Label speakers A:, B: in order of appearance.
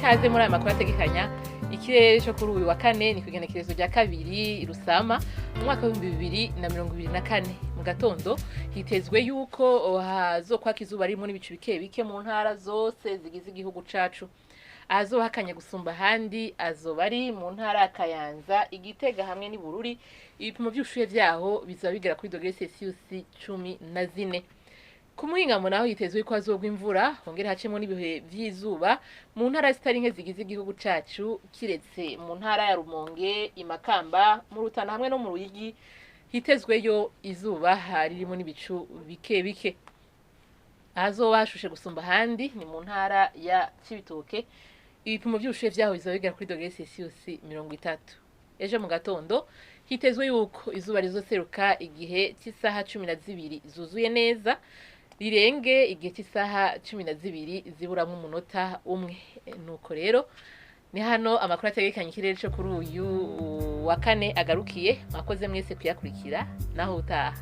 A: ikaze muri aya makuru ategekanya ikirere cyo kuri uyu wa kane ni Igenekerezo rya kabiri Rusama mu mwaka wa 2024 mu gatondo hitezwe yuko hazokwaka izuba ririmo n'ibicu bike bike mu ntara zose zigize igihugu cacu. Azohakanya gusumba handi azoba ari mu ntara ya Kayanza, Igitega hamwe n'Ibururi. Ibipimo by'ubushuhe vyaho bizaba bigera kuri dogere Celsius 14. Ku muhingamo naho hitezwe ko hazogwa imvura hongera hacemo n'ibihe vy'izuba mu ntara zitari nke zigize igihugu cacu, kiretse mu ntara ya Rumonge, Imakamba, mu Rutana hamwe no mu Ruyigi hitezweyo izuba haririmo n'ibicu bike bike. Ahazoba hashushe gusumba handi ni mu ntara ya Cibitoke. Ibipimo by'ubushuhe vyaho bizaba bigera kuri dogere Celsius 30. Ejo mu gatondo hitezwe yuko izuba rizoseruka igihe cy'isaha 12 zuzuye neza, rirenge igihe cy'isaha 12 ziburamo umunota umwe. Nuko rero ni hano amakuru ategekanya ikirere cyo kuri uyu wa kane agarukiye. Mwakoze mwese kuyakurikira naho utaha.